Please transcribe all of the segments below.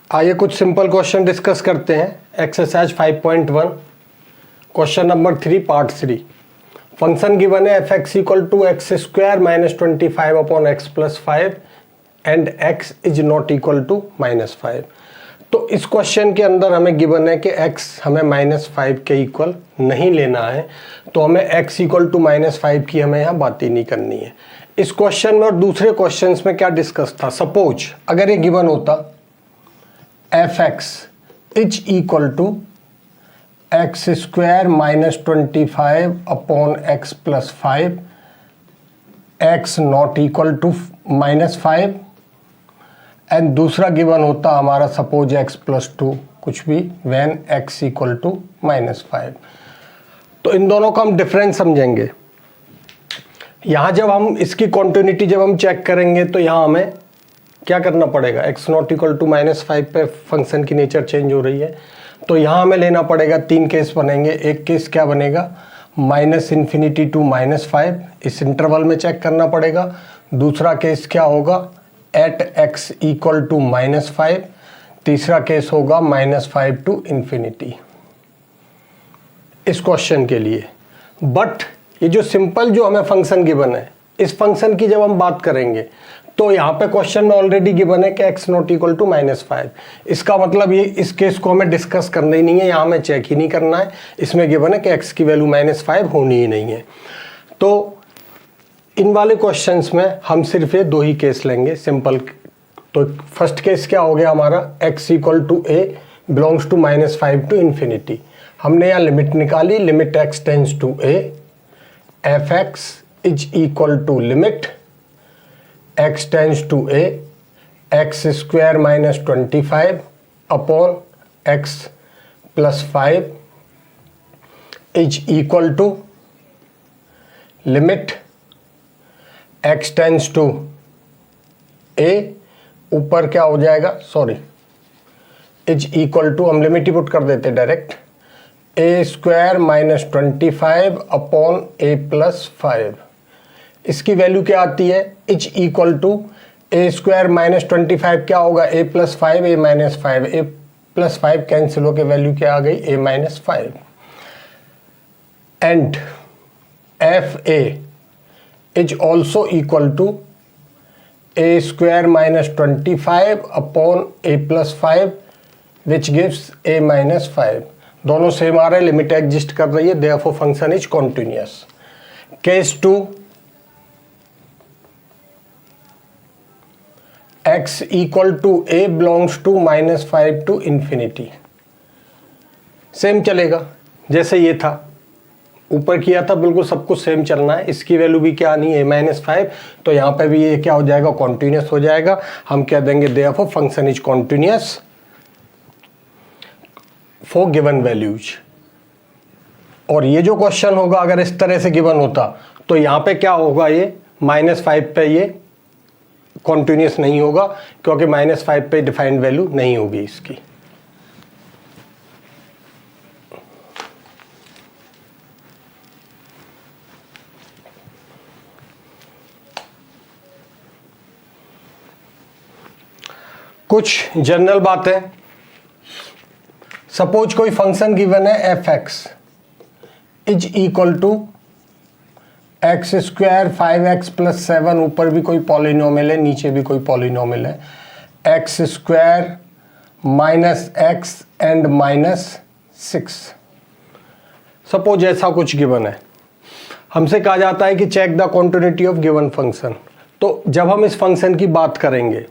आइए कुछ simple question discuss करते हैं। Exercise 5.1 question number 3 part 3। Function given है f x equal to x square minus 25 upon x plus 5 and x is not equal to -5। तो इस question के अंदर हमें गिवन है कि x हमें -5 के इक्वल नहीं लेना है, तो हमें x इक्वल टू -5 की हमें यहाँ बात ही नहीं करनी है। इस क्वेश्चन में और दूसरे क्वेश्चंस में क्या डिस्कस था, सपोज अगर ये गिवन होता f x is equal to x square minus 25 upon x plus 5, x not equal to -5 and दूसरा गिवन होता हमारा सपोज एक्स प्लस 2 कुछ भी व्हेन एक्स इक्वल टू -5। तो इन दोनों का हम डिफरेंस समझेंगे। यहाँ जब हम इसकी कॉन्टिन्यूटी जब हम चेक करेंगे तो यहाँ हमें क्या करना पड़ेगा, एक्स नॉट इक्वल टू -5 पे फंक्शन की नेचर चेंज हो रही है, तो यहाँ हमें लेना पड़ेगा 3 केस बनेंगे। एक केस क्या बनेगा, -∞ टू -5, इस इंटरवल में चेक करना पड़ेगा। दूसरा केस क्या होगा, एट एक्स इक्वल टू -5। तीसरा केस होगा -5 टू ∞ इस क्वेश्चन के लिए। बट ये जो सिंपल जो हमें फंक्शन गिवन है, इस फंक्शन की जब हम बात करेंगे तो यहाँ पे क्वेश्चन में ऑलरेडी गिवन है कि x नॉट इक्वल टू -5। इसका मतलब ये इस केस को हमें डिस्कस करना ही नहीं है, यहाँ हमें चेक ही नहीं करना है। इसमें गिवन है कि x की वैल्यू -5 होनी ही नहीं है। तो इन वाले क्वेश्चंस में हम सिर्फ ये 2 ही केस लेंगे सिंपल। तो फर्स्ट केस क्या हो गया हमारा, x equal to a belongs to -5 to ∞। हमने यहाँ लिमिट निकाली, limit x tends to a, f x is equal to limit x tends to a x square minus 25 upon x plus 5 is equal to limit x tends to a, ऊपर क्या हो जाएगा, sorry is equal to, हम limit ही put कर देते direct, a square minus 25 upon a plus 5। इसकी value क्या आती है, is equal to a square minus 25 क्या होगा, a plus 5 a minus 5, a plus 5 cancel होकर वैल्यू क्या आ गई, a minus 5 and f a is also equal to a square minus 25 upon a plus 5 which gives a minus 5। दोनों same आ रहे हैं, limit exist कर रही है, therefore function is continuous. Case 2, x equal to a belongs to -5 to ∞। Same चलेगा जैसे ये था, ऊपर किया था, बिल्कुल सब कुछ सेम चलना है। इसकी वैल्यू भी क्या आनी है, -5, तो यहाँ पे भी ये क्या हो जाएगा, कॉन्टिन्यूअस हो जाएगा। हम क्या देंगे, therefore function is continuous for given values. और ये जो क्वेश्चन होगा अगर इस तरह से गिवन होता तो यहाँ पे क्या होगा, ये -5 पे ये कॉन्टिन्यूअस नहीं होगा, क्योंकि -5 पे डिफाइंड वैल्यू नहीं होगी इसकी। कुछ जनरल बातें, सपोज कोई फंक्शन गिवन है f x is equal to x square 5x plus 7, ऊपर भी कोई पॉलिनोमियल है, नीचे भी कोई पॉलिनोमियल है, x square minus x and -6। Suppose ऐसा कुछ गिवन है, हमसे कहा जाता है कि check the continuity of given function. तो जब हम इस फंक्शन की बात करेंगे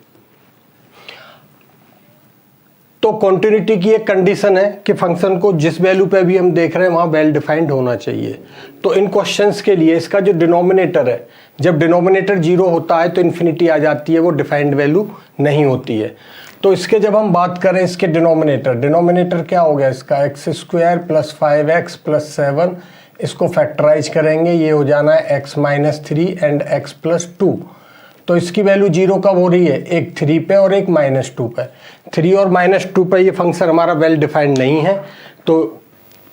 तो कॉन्टिन्यूटी की एक कंडीशन है कि फंक्शन को जिस वैल्यू पे भी हम देख रहे हैं वहाँ वेल डिफाइंड होना चाहिए। तो इन क्वेश्चंस के लिए इसका जो डिनोमिनेटर है, जब डिनोमिनेटर 0 होता है तो इन्फिनिटी आ जाती है, वो डिफाइंड वैल्यू नहीं होती है। तो इसके जब हम बात करें इसके डिनोमिनेटर क्या हो गया इसका, x square plus 5x plus 7, इसको फैक्टराइज करेंगे, ये हो जाना है x minus 3 and x plus 2। तो इसकी वैल्यू 0 कब हो रही है, एक 3 पे और एक -2 पे। 3 और -2 पे ये फंक्शन हमारा वेल डिफाइंड नहीं है, तो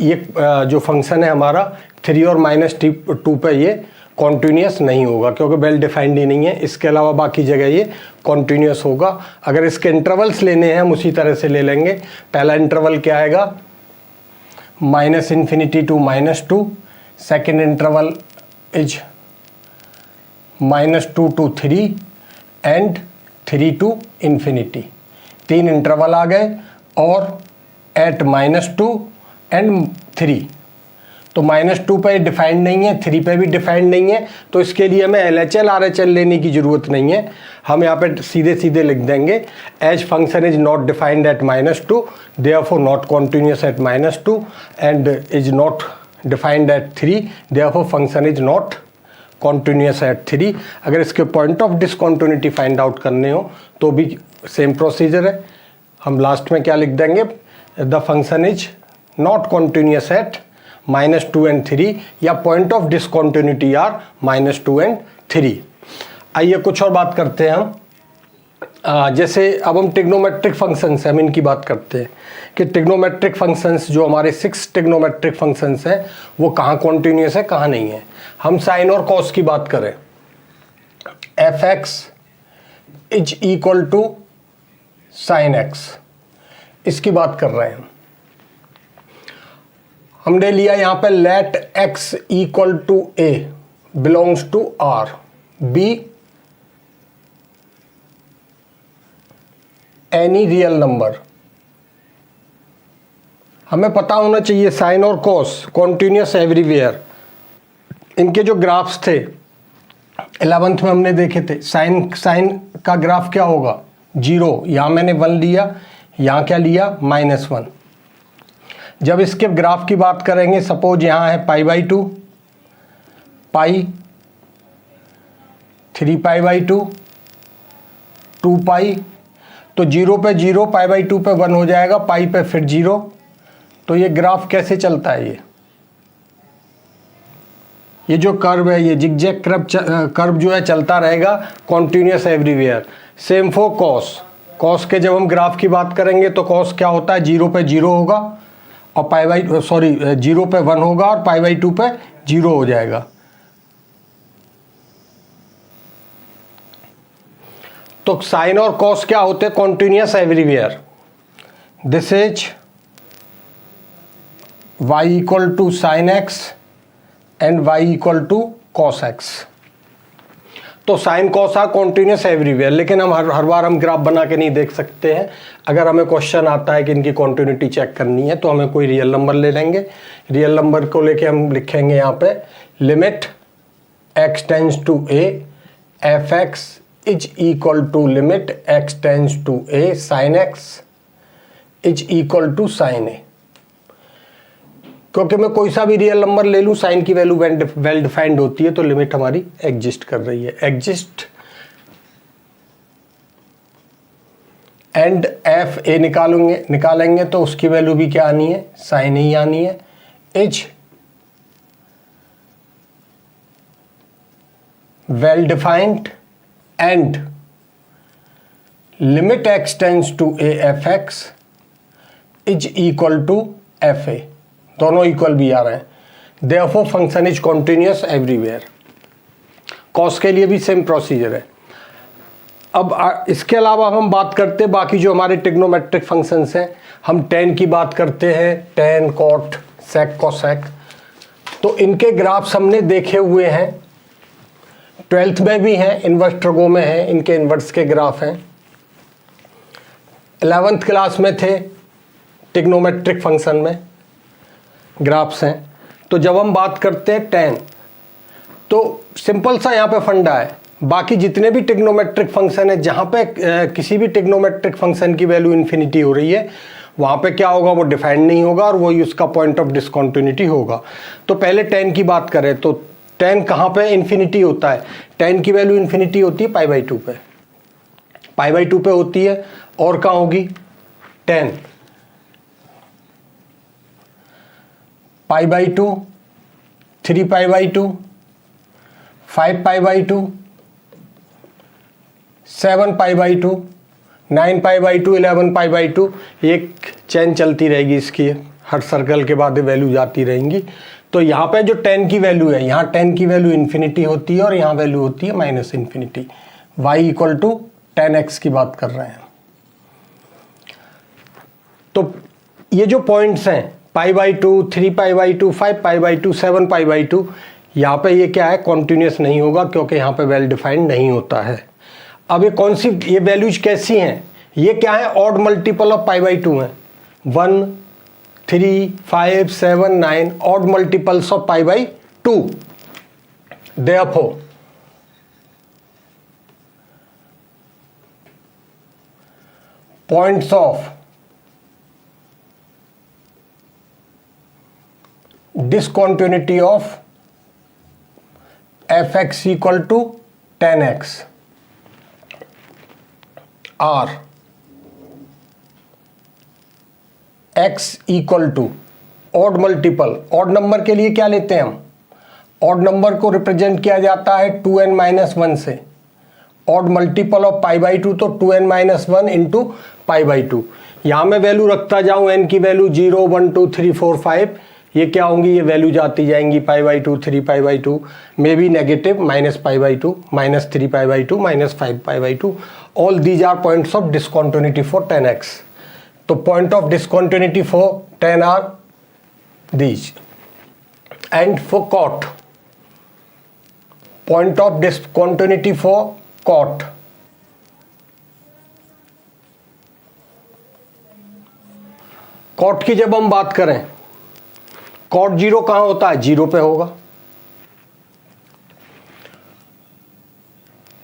ये जो फंक्शन है हमारा 3 और -2 पे ये कॉन्टिन्यूस नहीं होगा क्योंकि वेल डिफाइंड ही नहीं है। इसके अलावा बाकी जगह ये कॉन्टिन्यूस होगा। अगर इसके इंटरवल्स लेने हैं हम उसी तरह से ले लेंगे। पहला इंटरवल क्या आएगा, -∞ to -2, second interval is -2 to 3 and 3 to ∞। तीन इंटरवल आ गए और एट -2 एंड 3। तो -2 पे डिफाइंड नहीं है, 3 पे भी डिफाइंड नहीं है, तो इसके लिए हमें LHL RHL लेने की ज़रूरत नहीं है। हम यहाँ पे सीधे सीधे लिख देंगे as function is not defined at -2, therefore not continuous at -2 and is not defined at 3, therefore function is not continuous at 3। अगर इसके point of discontinuity find out करने हो तो भी सेम प्रोसीजर है। हम लास्ट में क्या लिख देंगे, the function is not continuous at -2 and 3, या point of discontinuity are -2 and 3। आइए कुछ और बात करते हैं हम। जैसे अब हम ट्रिग्नोमेट्रिक फंक्शंस हैं, हम इनकी बात करते हैं कि ट्रिग्नोमेट्रिक फंक्शंस जो हमारे 6 ट्रिग्नोमेट्रिक फंक्शंस हैं वो कहाँ कॉन्टिन्यूस है कहाँ नहीं है। हम साइन और कॉस की बात करें, f(x) is equal to sine x, इसकी बात कर रहे हैं। हमने लिया यहाँ पे let x equal to a belongs to R, b any real number. हमें पता होना चाहिए साइन और कॉस कॉन्टिन्यूस एवरीवेयर। इनके जो ग्राफ्स थे 11th में हमने देखे थे, साइन का ग्राफ क्या होगा, 0। यहाँ मैंने 1 लिया, यहाँ क्या लिया, -1। जब इसके ग्राफ की बात करेंगे, सपोज यहाँ है π/2, पाई, 3π/2, 2π, तो 0 पे 0, π/2 पे 1 हो जाएगा, पाई पे फिर 0। तो ये ग्राफ कैसे चलता है, ये जो कर्व है, ये जिगजैग कर्व जो है चलता रहेगा continuous everywhere. Same for cos के जब हम ग्राफ की बात करेंगे तो कॉस क्या होता है, 0 पे 0 होगा और 0 पे 1 होगा और π/2 पे 0 हो जाएगा। तो साइन और कॉस क्या होते हैं, continuous everywhere. This is y equal to sine x and y equal to cos x। तो sine cos are continuous everywhere, लेकिन हम हर बार हम ग्राफ बना के नहीं देख सकते हैं। अगर हमें क्वेश्चन आता है कि इनकी कॉन्टिन्यूटी चेक करनी है तो हमें कोई रियल नंबर ले लेंगे। रियल नंबर को लेके हम लिखेंगे यहाँ पे limit x tends to a f(x) is equal to limit x tends to a sin x is equal to sin a। क्योंकि मैं कोई सा भी रियल नंबर ले लूँ, साइन की वैल्यू वेल डिफाइंड होती है, तो लिमिट हमारी एग्जिस्ट कर रही है। एग्जिस्ट एंड एफ ए निकालेंगे तो उसकी वैल्यू भी क्या आनी है, साइन ही आनी है। Is well defined and limit x tends to a f x is equal to f a, दोनों इक्वल भी आ रहे हैं। Therefore function is continuous everywhere. Cos के लिए भी सेम प्रोसीजर है। अब इसके अलावा हम बात करते हैं बाकी जो हमारे ट्रिग्नोमेट्रिक फंक्शंस हैं। हम tan की बात करते हैं, tan, cot, sec, cosec। तो इनके ग्राफ्स हमने देखे हुए हैं, 12th में भी हैं, इनवर्स ट्रिगो में हैं, इनके इनवर्स के ग्राफ हैं। 11th क्लास में थे, ट्रिग्नोमेट्रिक फंक्शन में ग्राफ्स हैं। तो जब हम बात करते हैं tan, तो सिंपल सा यहाँ पे फंडा है। बाकी जितने भी ट्रिग्नोमेट्रिक फंक्शन है, जहाँ पे किसी भी ट्रिग्नोमेट्रिक फंक्शन की वैल्यू इन्फिनिटी हो रही है, वहाँ पे क्या होगा, वो डिफाइंड नहीं होगा और वही उसका पॉइंट ऑफ डिसकॉन्टिन्यूटी होगा। तो पहले tan की बात करें तो tan कहाँ पे इन्फिनिटी होता है, tan की वैल्यू इन्फिनिटी होती है π/2 पे, π/2 पे होती है। और कहाँ होगी, tan π/2, 3π/2, 5π/2, 7π/2, 9π/2, 11π/2। एक चेन चलती रहेगी इसकी, हर सर्कल के बाद वैल्यू जाती रहेंगी। तो यहाँ पे जो 10 की वैल्यू है, यहाँ 10 की वैल्यू इन्फिनिटी होती है और यहाँ वैल्यू होती है minus infinity. y equal to 10x की बात कर रहे हैं। तो ये जो पॉइंट्स हैं π/2, 3π/2, 5π/2, 7π/2, यहाँ पे ये क्या है, कॉन्टिन्यूस नहीं होगा क्योंकि यहाँ पे वेल डिफाइंड नहीं होता है। अब ये कौन सी, ये वैल्यूज कैसी हैं, ये क्या है, ऑड मल्टीपल ऑफ π/2 है। 1, 3, 5, 7, 9 odd multiples of π/2। Therefore points of discontinuity of fx equal to 10x are x equal to odd multiple। odd number के लिए क्या लेते हैं हम, odd नंबर को रिप्रेजेंट किया जाता है 2n-1 से। odd मल्टीपल ऑफ π/2 तो 2n-1 इंटू π/2। यहां मैं वैल्यू रखता जाऊं, n की वैल्यू 0, 1, 2, 3, 4, 5, ये क्या होंगी, ये वैल्यू जाती जाएंगी π/2, 3π/2, may be negative -π/2, -3π/2, -5π/2। All these are points of discontinuity for 10x। तो point of discontinuity for 10 are these. And for cot, point of discontinuity for cot, cot की जब हम बात करें, कॉट 0 कहां होता है, 0 पे होगा,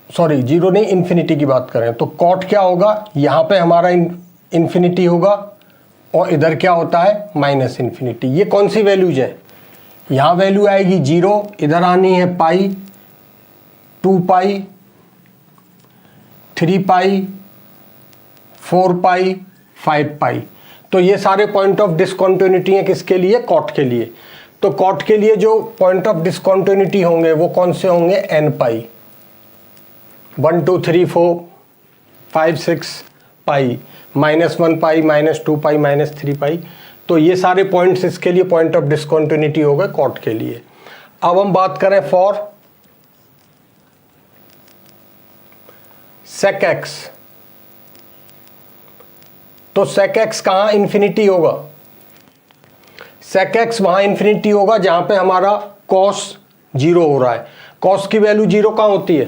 सॉरी 0 नहीं, इन्फिनिटी की बात करें तो कॉट क्या होगा, यहां पे हमारा इन्फिनिटी होगा और इधर क्या होता है, माइनस इन्फिनिटी। ये कौन सी वैल्यूज है, यहां वैल्यू आएगी 0, इधर आनी है पाई, 2π, 3π, 4π, 5π। तो ये सारे पॉइंट ऑफ डिसकॉन्टिन्यूटी हैं किसके लिए, कॉट के लिए। तो कॉट के लिए जो पॉइंट ऑफ डिसकॉन्टिन्यूटी होंगे वो कौन से होंगे, nπ, 1, 2, 3, 4, 5, 6 पाई, -1π, -2π, -3π। तो ये सारे पॉइंट्स इसके लिए पॉइंट ऑफ डिसकॉन्टिन्यूटी हो गए कॉट के लिए। अब हम बात करें फॉर sec x, तो sec x कहां इन्फिनिटी होगा, sec x वहां इन्फिनिटी होगा जहां पे हमारा cos 0 हो रहा है। cos की वैल्यू 0 कहां होती है,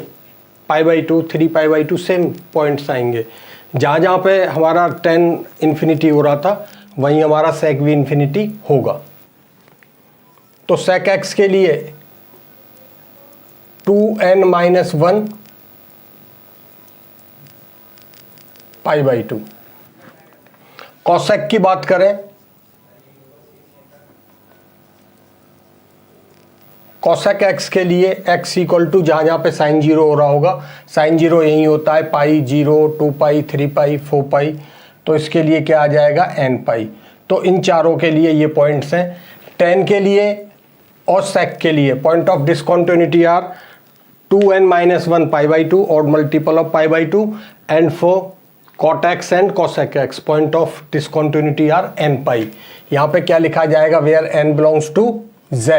π/2, 3π/2, सेम पॉइंट्स आएंगे। जहां जहां पे हमारा 10 इन्फिनिटी हो रहा था वहीं हमारा sec भी इन्फिनिटी होगा। तो sec x के लिए 2n-1 π/2। cosec की बात करें, cosec x के लिए x इक्वल टू जहां जहां पे sin 0 हो रहा होगा, sin 0 यही होता है पाई, 0, 2π, 3π, 4π। तो इसके लिए क्या आ जाएगा, nπ। तो इन चारों के लिए ये पॉइंट्स हैं। 10 के लिए और sec के लिए point of discontinuity are 2n-1 π/2 और multiple of π/2। And for cot x and cosec x point of discontinuity are nπ। यहाँ पे क्या लिखा जाएगा, where n belongs to z,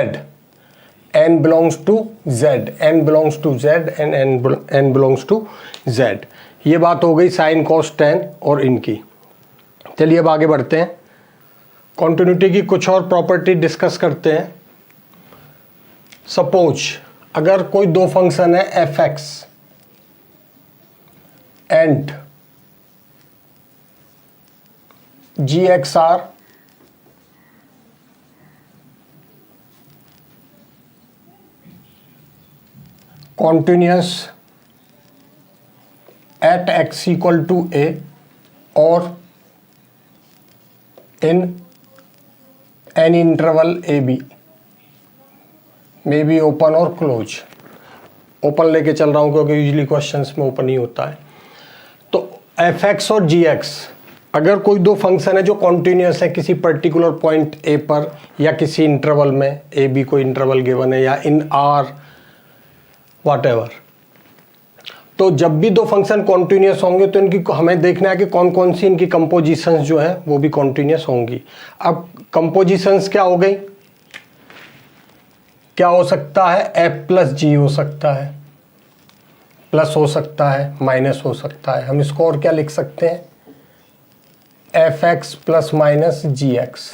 n belongs to z, n belongs to z and n belongs to z। ये बात हो गई sign cos tan और इनकी। चलिए अब आगे बढ़ते हैं, कॉन्टिन्यूटी की कुछ और प्रॉपर्टी डिस्कस करते हैं। सपोज अगर कोई दो फंक्शन है f(x) and gx are continuous at x equal to a or in any interval a b, may be open or close। Open लेके चल रहा हूं क्योंकि यूजुअली क्वेश्चंस में ओपन ही होता है। तो f(x) और gx अगर कोई दो फंक्शन है जो कॉन्टिन्यूस है किसी पर्टिकुलर पॉइंट ए पर या किसी इंटरवल में, ए बी कोई इंटरवल गिवन है या इन आर व्हाटएवर, तो जब भी दो फंक्शन कॉन्टिन्यूस होंगे तो इनकी हमें देखना है कि कौन कौन सी इनकी कंपोजिशंस जो है वो भी कॉन्टिन्यूस होंगी। अब कंपोजिशंस क्या हो गई, क्या हो सकता है, एफ प्लस जी हो सकता है, प्लस हो सकता है, माइनस हो सकता है। हम इसको और क्या लिख सकते हैं, एफ एक्स प्लस माइनस जी एक्स।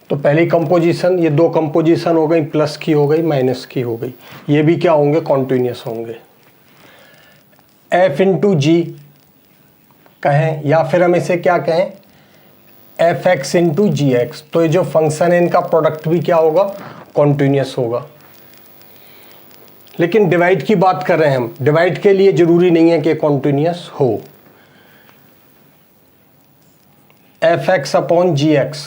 तो पहली कंपोजिशन, ये दो कंपोजिशन हो गई, प्लस की हो गई, माइनस की हो गई, ये भी क्या होंगे, कॉन्टिन्यूस होंगे। एफ इंटू जी कहें या फिर हम इसे क्या कहें, एफ एक्स इंटू जी एक्स। तो ये जो फंक्शन है इनका प्रोडक्ट भी क्या होगा, कॉन्टिन्यूस होगा। लेकिन डिवाइड की बात कर रहे हैं हम, डिवाइड के लिए जरूरी नहीं है कि कॉन्टिन्यूस हो। एफ एक्स अपॉन जी एक्स,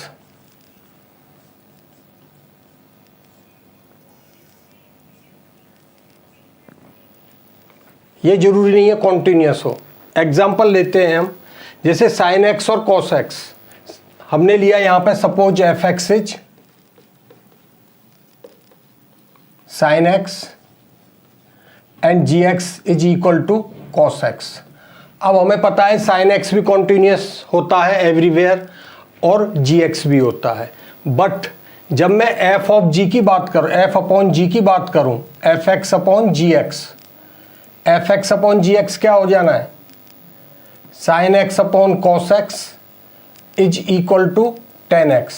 ये जरूरी नहीं है कॉन्टिन्यूस हो। एग्जाम्पल लेते हैं हम, जैसे साइन एक्स और कॉस एक्स हमने लिया यहां पे, suppose f x is sine x and g x is equal to cos x. अब हमें पता है साइन एक्स भी कॉन्टिन्यूस होता है एवरीवेयर और जी एक्स भी होता है, बट जब मैं एफ ऑफ जी की बात करूं, एफ अपॉन जी की बात करूं, एफ एक्स अपॉन जी एक्स, एफ एक्स अपॉन जी एक्स क्या हो जाना है, sign x upon cos x is equal to ten x.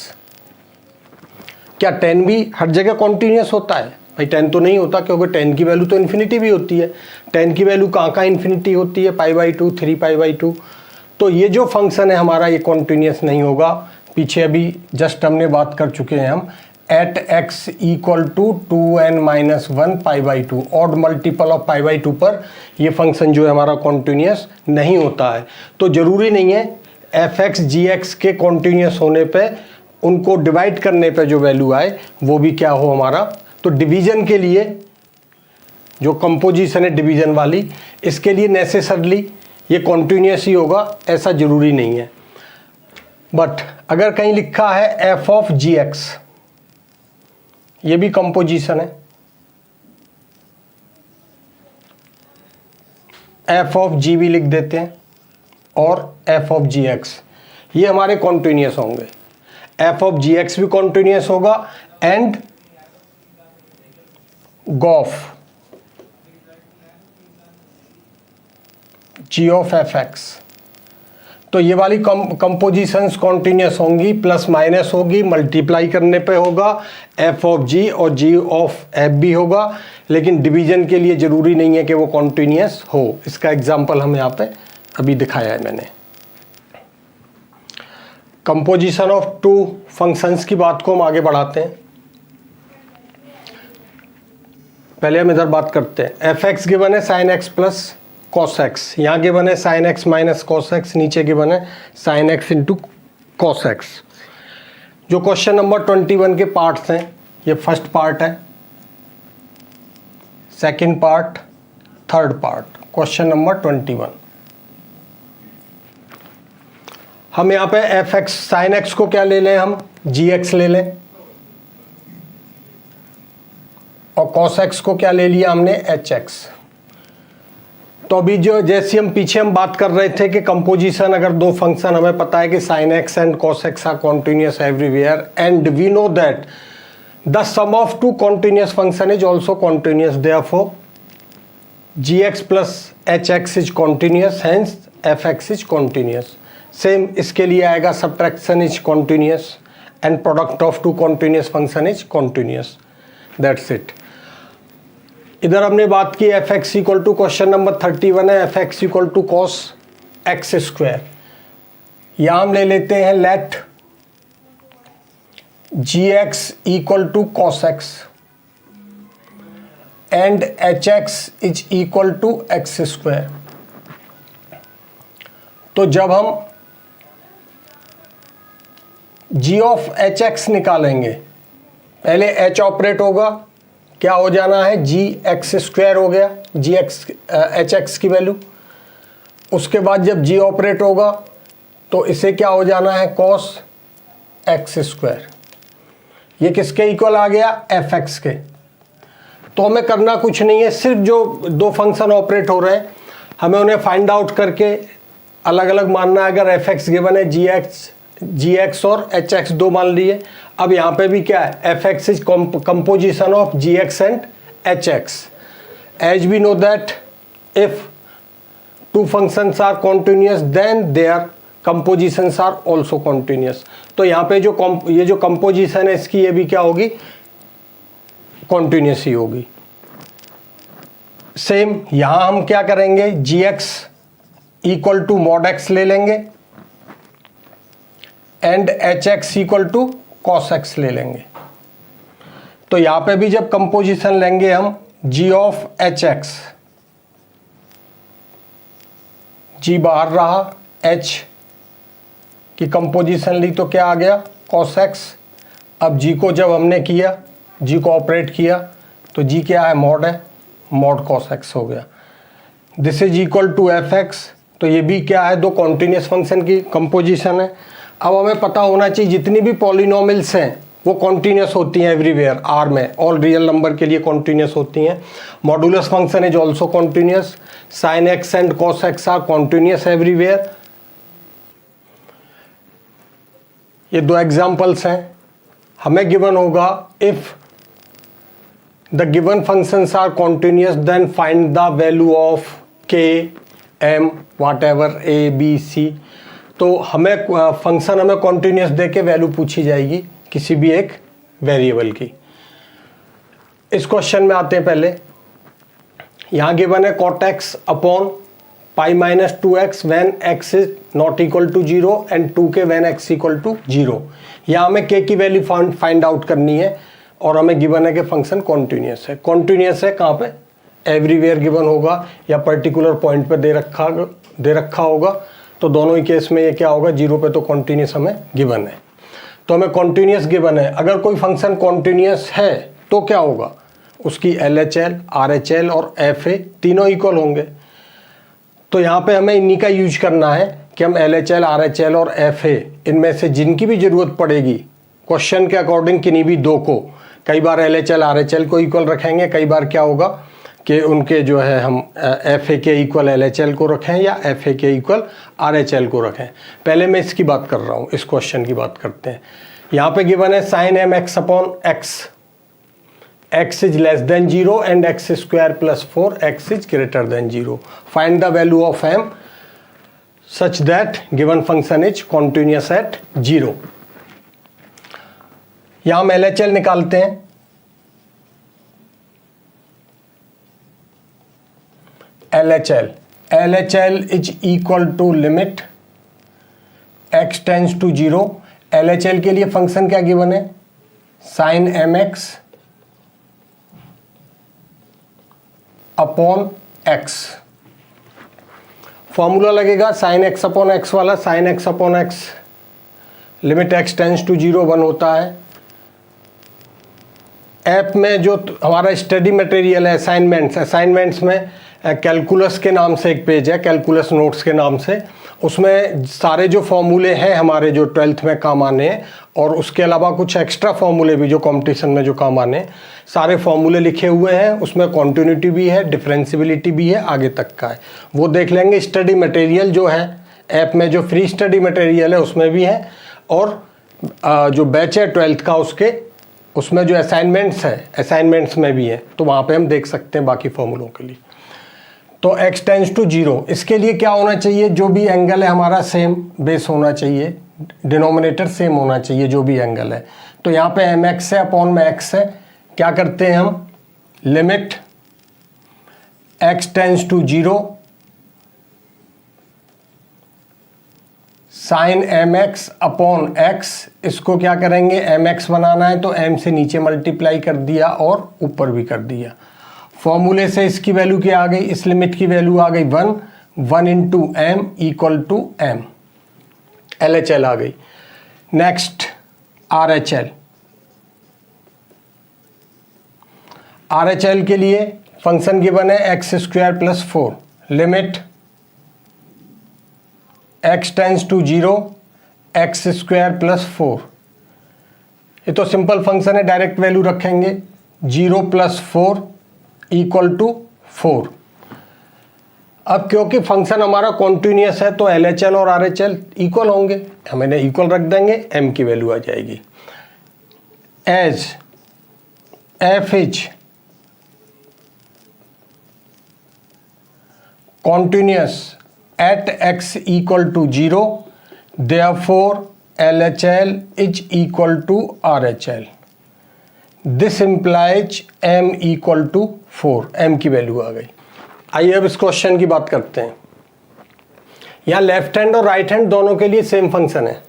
क्या टेन भी हर जगह कॉन्टिन्यूस होता है, भाई टेन तो नहीं होता, क्योंकि टेन की वैल्यू तो इन्फिनिटी भी होती है। टेन की वैल्यू कहाँ इन्फिनिटी होती है, pi by two, 3 pi by 2। तो ये जो फंक्शन है हमारा ये कॉन्टिन्यूस नहीं होगा। पीछे अभी जस्ट हमने बात कर चुके हैं हम, at x equal to 2n minus 1 pi by 2, odd multiple of pi by 2 पर ये फंक्शन जो है हमारा कॉन्टिन्यूस नहीं होता है। तो ज़रूरी नहीं है एफ एक्स जी एक्स के कॉन्टिन्यूस होने पे उनको डिवाइड करने पे जो वैल्यू आए वो भी क्या हो हमारा। तो डिवीजन के लिए जो कंपोजिशन है डिवीजन वाली, इसके लिए नेसेसरली ये कॉन्टिन्यूस ही होगा, ऐसा ज़रूरी नहीं है। बट अगर कहीं लिखा है एफ ऑफ जी एक्स, ये भी कंपोजिशन है, एफ ऑफ जी भी लिख देते हैं और एफ ऑफ जी एक्स, ये हमारे कॉन्टिन्यूस होंगे। एफ ऑफ जी एक्स भी कॉन्टिन्यूस होगा and gof g of f x. तो ये वाली कंपोजिशंस कॉन्टिन्यूस होंगी, प्लस माइनस होगी, मल्टीप्लाई करने पे होगा, एफ ऑफ जी और जी ऑफ एफ भी होगा। लेकिन डिवीजन के लिए ज़रूरी नहीं है कि वो कॉन्टिन्यूस हो। इसका एग्जांपल हम यहाँ पे अभी दिखाया है मैंने। कंपोजिशन ऑफ टू फंक्शंस की बात को हम आगे बढ़ाते हैं। पहले हम इधर बात करते हैं, एफ एक्स गिवन है sine x plus cos x, यहाँ गिवन है sine x minus cos x, नीचे गिवन है sine x into cos x. जो क्वेश्चन नंबर 21 के पार्ट्स हैं, ये फर्स्ट पार्ट है, second part, third part, question number 21। हम यहाँ पे एफ एक्स साइन एक्स को क्या ले लें, हम जी एक्स ले लें, और कॉस एक्स को क्या ले लिया हमने, एच एक्स। तो अभी जो जैसे हम पीछे हम बात कर रहे थे कि कंपोजिशन, अगर दो फंक्शन हमें पता है कि sine x and cos x are continuous everywhere and we know that the sum of two continuous function is also continuous, therefore g x plus h x is continuous, hence f x is continuous. Same इसके लिए आएगा, subtraction is continuous and product of two continuous function is continuous, that's it. इधर हमने बात की f x equal to, question number 31 है, f x equal to cos x square. यहां हम ले लेते हैं let g x equal to cos x and h x is equal to x square. तो जब हम जी ऑफ एच एक्स निकालेंगे, पहले एच ऑपरेट होगा, क्या हो जाना है, जी एक्स स्क्वायर हो गया, जी एक्स एच एक्स की वैल्यू। उसके बाद जब जी ऑपरेट होगा तो इसे क्या हो जाना है, कॉस एक्स स्क्वायर। ये किसके इक्वल आ गया, एफ एक्स के। तो हमें करना कुछ नहीं है, सिर्फ जो दो फंक्शन ऑपरेट हो रहे हैं हमें उन्हें फाइंड आउट करके अलग अलग मानना है। अगर एफ एक्स गिवन है जी एक्स जी एक्स और एच एक्स दो मान लिए। अब यहाँ पे भी क्या है, f x is composition of g x and h x. As we know that if two functions are continuous then their compositions are also continuous. तो यहाँ पे ये जो कंपोजिशन है इसकी, ये भी क्या होगी, कॉन्टिन्यूस ही होगी। सेम यहां हम क्या करेंगे, g x equal to mod x ले लेंगे and h x equal to cos x ले लेंगे। तो यहां पे भी जब कंपोजिशन लेंगे हम, जी ऑफ एच एक्स, जी बाहर रहा, एच की कंपोजिशन ली तो क्या आ गया, कॉस एक्स। अब जी को जब हमने किया, जी को ऑपरेट किया तो जी क्या है, मॉड है, मॉड कॉस एक्स हो गया। This is equal to f x. तो ये भी क्या है, दो कॉन्टिन्यूस फंक्शन की कंपोजिशन है। अब हमें पता होना चाहिए जितनी भी पॉलिनोमियल्स हैं वो कॉन्टिन्यूस होती हैं एवरीवेयर, आर में ऑल रियल नंबर के लिए कॉन्टिन्यूस होती हैं। Modulus function is also continuous, sine x and cos x are continuous everywhere. ये दो एग्जाम्पल्स हैं। हमें गिवन होगा if the given functions are continuous then find the value of k m whatever a b c. तो हमें function हमें continuous दे के value पूछी जाएगी किसी भी एक वेरिएबल की। इस क्वेश्चन में आते हैं पहले। यहाँ गिवन है cot x upon pi minus 2x when x is not equal to 0 and 2k when x equal to 0। यहाँ हमें k की वैल्यू फाइंड आउट करनी है और हमें गिवन है कि फंक्शन कॉन्टिन्यूस है। कॉन्टिन्यूस है कहाँ पे, एवरीवेयर गिवन होगा या पर्टिकुलर पॉइंट पे दे रखा होगा। तो दोनों ही केस में ये क्या होगा, 0 पे तो कॉन्टिन्यूस हमें गिवन है। तो हमें कॉन्टिन्यूस गिवन है। अगर कोई फंक्शन कॉन्टिन्यूस है तो क्या होगा, उसकी LHL, RHL और FA तीनों इक्वल होंगे। तो यहाँ पे हमें इन्हीं का यूज करना है कि हम LHL, RHL और FA इनमें से जिनकी भी जरूरत पड़ेगी क्वेश्चन के अकॉर्डिंग किन्हीं भी दो को, कई बार LHL, RHL को इक्वल रखेंगे, कई बार क्या होगा कि उनके जो है हम FA के इक्वल LHL को रखें या FA के इक्वल RHL को रखें। पहले मैं इसकी बात कर रहा हूँ, इस क्वेश्चन की बात करते हैं। यहाँ पे गिवन है sine m x upon x, x is less than 0 and x square plus 4x is greater than 0. Find the value of m such that given function is continuous at 0. यहां हम LHL निकालते हैं। LHL is equal to limit x tends to 0। LHL के लिए function क्या given है, sine mx upon x. Formula लगेगा sine x upon x वाला, sine x upon x limit x tends to 0 1 होता है। ऐप में जो हमारा स्टडी मटेरियल है, असाइनमेंट्स में कैलकुलस के नाम से एक पेज है, कैलकुलस नोट्स के नाम से, उसमें सारे जो फॉर्मूले हैं हमारे जो 12th में काम आने हैं और उसके अलावा कुछ एक्स्ट्रा फॉर्मूले भी जो कंपटीशन में जो काम आने हैं, सारे फॉर्मूले लिखे हुए हैं। उसमें कॉन्टिन्यूटी भी है, डिफरेंशियबिलिटी भी है, आगे तक का है, वो देख लेंगे। स्टडी मटेरियल जो है ऐप में, जो फ्री स्टडी मटेरियल है उसमें भी है, और जो बैच है 12th का उसमें जो असाइनमेंट्स है असाइनमेंट्स में भी है, तो वहाँ पे हम देख सकते हैं बाकी फॉर्मूलों के लिए। तो x टेंस टू 0, इसके लिए क्या होना चाहिए, जो भी एंगल है हमारा सेम बेस होना चाहिए, डिनोमिनेटर सेम होना चाहिए जो भी एंगल है। तो यहाँ पे mx है अपॉन में x है, क्या करते हैं हम, limit x tends to 0 sine mx upon x, इसको क्या करेंगे, mx बनाना है तो m से नीचे मल्टीप्लाई कर दिया और ऊपर भी कर दिया। फॉर्मूले से इसकी वैल्यू क्या आ गई, इस लिमिट की वैल्यू आ गई 1 into m equal to m, LHL आ गई। नेक्स्ट RHL के लिए फंक्शन गिवन है x square plus 4, limit x tends to 0 x square plus 4। ये तो सिंपल फंक्शन है, डायरेक्ट वैल्यू रखेंगे, 0 प्लस 4 इक्वल टू 4। अब क्योंकि फंक्शन हमारा कॉन्टिन्यूस है तो LHL और RHL इक्वल होंगे, हम इन्हें इक्वल रख देंगे, m की वैल्यू आ जाएगी। As f is continuous at x equal to 0, therefore LHL is equal to RHL. This implies m equal to 4, m की वैल्यू आ गई। आइए अब इस क्वेश्चन की बात करते हैं। यहाँ लेफ्ट हैंड और राइट हैंड दोनों के लिए सेम फंक्शन है,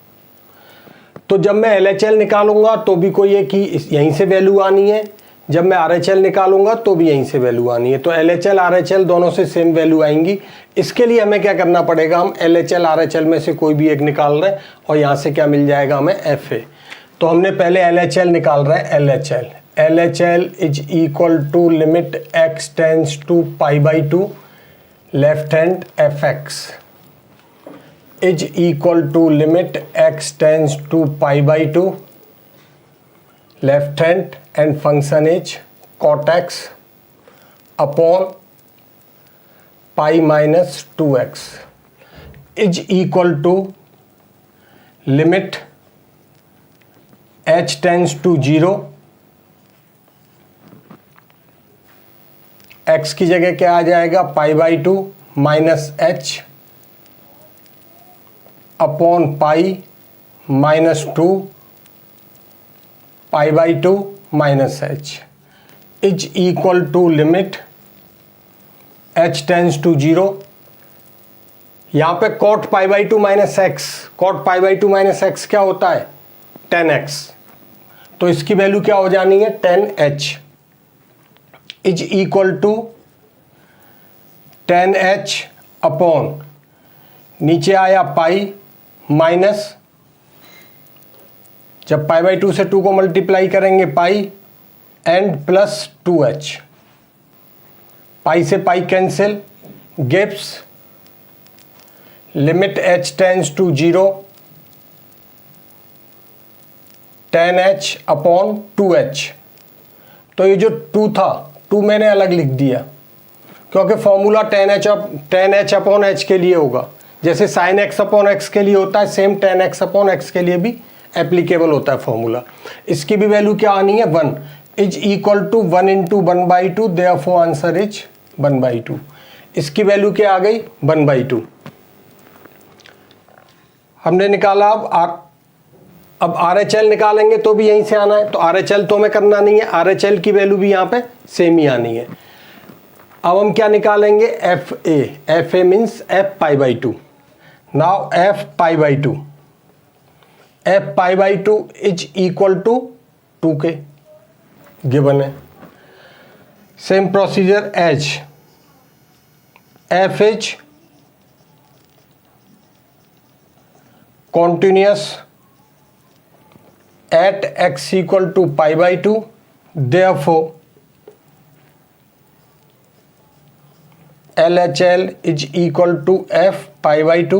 तो जब मैं LHL निकालूंगा तो भी कोई एक ही यहीं से वैल्यू आनी है, जब मैं RHL निकालूंगा तो भी यहीं से वैल्यू आनी है, तो LHL RHL दोनों से सेम वैल्यू आएंगी। इसके लिए हमें क्या करना पड़ेगा, हम LHL RHL में से कोई भी एक निकाल रहे हैं और यहाँ से क्या मिल जाएगा हमें FA। तो हमने पहले LHL निकाल रहे हैं, LHL is equal to limit x tends to π/2 left hand fx is equal to limit x tends to π/2 left hand and function is cot x upon pi minus 2x is equal to limit h tends to 0, x की जगह क्या आ जाएगा π/2 minus h upon pi minus 2 π/2 minus h is equal to limit h tends to 0। यहाँ पे cot π/2 minus x, cot π/2 minus x क्या होता है 10x, तो इसकी वैल्यू क्या हो जानी है 10h is equal to 10h upon नीचे आया पाई माइनस, जब π/2 से 2 को मल्टीप्लाई करेंगे पाई एंड प्लस 2h, पाई से pi cancel, gives limit h tends to 0 10h upon 2h। तो ये जो 2 था 2 मैंने अलग लिख दिया क्योंकि फॉर्मूला 10h अपॉन h के लिए होगा, जैसे sin x अपॉन x के लिए होता है सेम 10x अपॉन x के लिए भी एप्लीकेबल होता है फॉर्मूला। इसकी भी वैल्यू क्या आनी है 1 is equal to 1 into 1/2, therefore answer is 1/2। इसकी वैल्यू क्या आ गई 1/2 हमने निकाला। अब RHL निकालेंगे तो भी यहीं से आना है, तो RHL तो हमें करना नहीं है, RHL की वैल्यू भी यहाँ पे सेम ही आनी है। अब हम क्या निकालेंगे FA means f π/2। Now f π/2 is equal to 2k given है। Same procedure as f is continuous at x equal to π/2, therefore LHL is equal to f π/2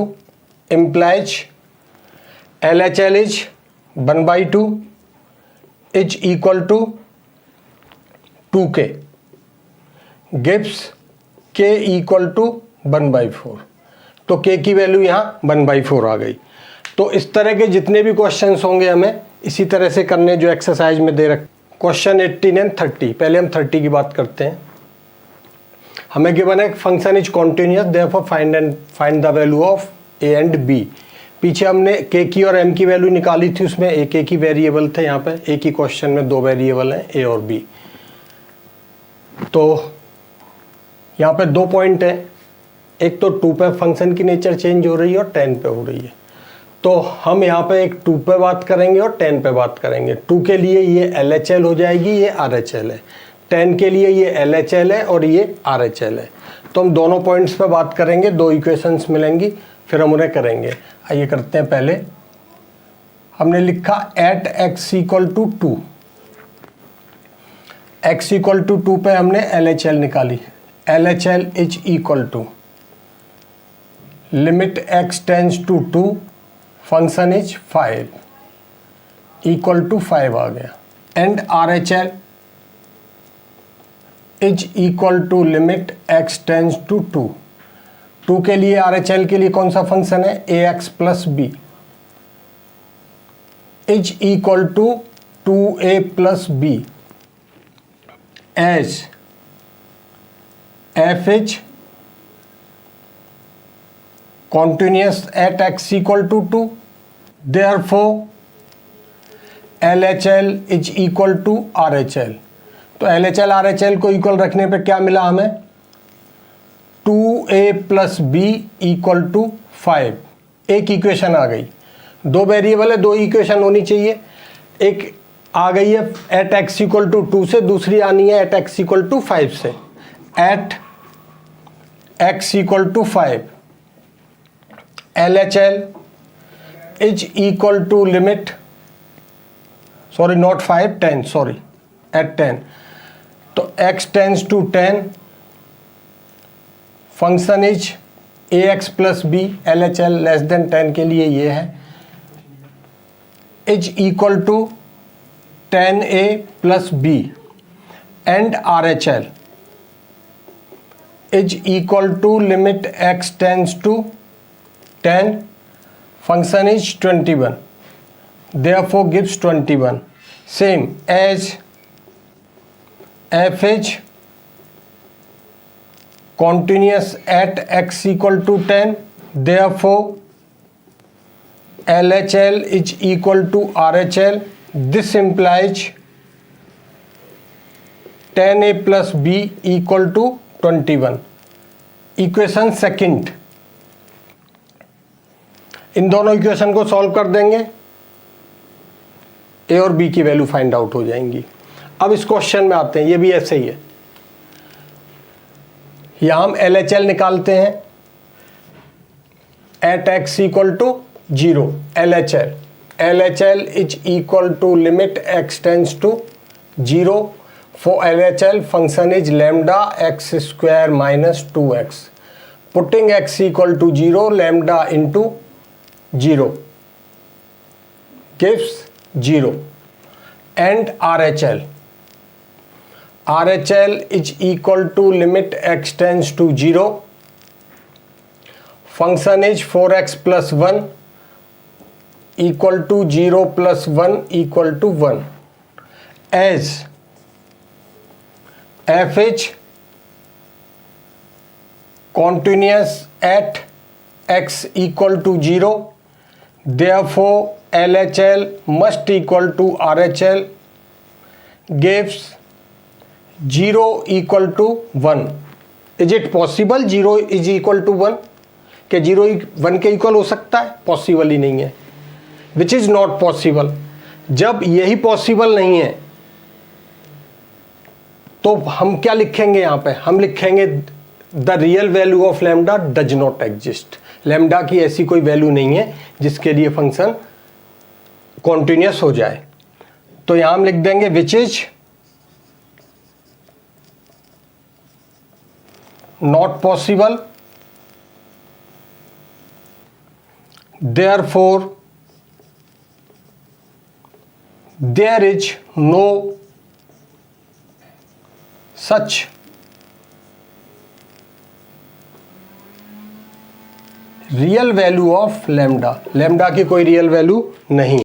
implies LHL is 1/2 is equal to 2k gives k equal to 1/4। तो k की value यहाँ 1/4 आ गई। तो इस तरह के जितने भी क्वेश्चंस होंगे हमें इसी तरह से करने जो एक्सरसाइज में दे रख। क्वेश्चन 18 एंड 30, पहले हम 30 की बात करते हैं। हमें गिवन है function is continuous therefore find the value of a and b। पीछे हमने k की और m की वैल्यू निकाली थी, उसमें एक ही वेरिएबल थे। यहाँ पे एक ही क्वेश्चन में 2 वेरिएबल हैं a और b। तो यहाँ पे 2 पॉइंट हैं, एक तो 2 पे फंक्शन की नेचर चेंज हो रही है और 10 पे हो रही है। तो हम यहाँ पे एक 2 पे बात करेंगे और 10 पे बात करेंगे। 2 के लिए ये LHL हो जाएगी, ये RHL है। 10 के लिए ये LHL है और ये RHL है। तो हम दोनों पॉइंट्स पे बात करेंगे, 2 इक्वेशंस मिलेंगी, फिर हम उन्हें करेंगे। आइए करते हैं। पहले हमने लिखा at x equal to 2, x equal to 2 पे हमने LHL निकाली। LHL is equal to limit x tends to 2, function is 5 equal to 5 आ गया। And RHL is equal to limit x tends to 2, 2 के लिए RHL के लिए कौन सा फंक्शन है, ax plus b is equal to 2a plus b as f is continuous at x equal to 2, therefore LHL is equal to RHL। तो LHL RHL को equal रखने पे क्या मिला हमें, 2a plus B equal to 5। एक equation आ गई, दो वेरिएबल है, दो इक्वेशन होनी चाहिए। एक आ गई है एट एक्स इक्वल टू 2 से, दूसरी आनी है एट एक्स इक्वल टू 5 से। At x equal to 5 LHL is equal to limit, sorry not 5, 10, sorry at 10, तो x tends to 10, function is ax plus b, LHL less than 10 के लिए ये है, is equal to 10a plus b and RHL is equal to limit x tends to 10, function is 21, therefore gives 21, same as f is continuous at x equal to 10, therefore LHL is equal to RHL, this implies 10a plus b equal to 21। Equation second, इन दोनों equation को solve कर देंगे, ए और B की value find out हो जाएंगी। अब इस क्वेश्चन में आते हैं, ये भी ऐसे ही है। यहां हम LHL निकालते हैं at x equal to 0, LHL is equal to limit x tends to 0, for LHL function is lambda x square minus 2x, putting x equal to 0, lambda into 0 gives 0 and RHL is equal to limit x tends to 0, function is 4x plus 1 equal to 0 plus 1 equal to 1, as f is continuous at x equal to 0, therefore LHL must equal to RHL, gives 0 equal to 1। Is it possible 0 is equal to 1? क्या 0 1 के equal हो सकता है? Possible ही नहीं है, विच is not possible. जब यही possible नहीं है तो हम क्या लिखेंगे यहां पे, हम लिखेंगे the real value of lambda does not exist. Lambda की ऐसी कोई वैल्यू नहीं है जिसके लिए फंक्शन कॉन्टिन्यूस हो जाए। तो यहां हम लिख देंगे which is not possible, therefore there is no such real value of lambda, lambda की कोई रियल वैल्यू नहीं।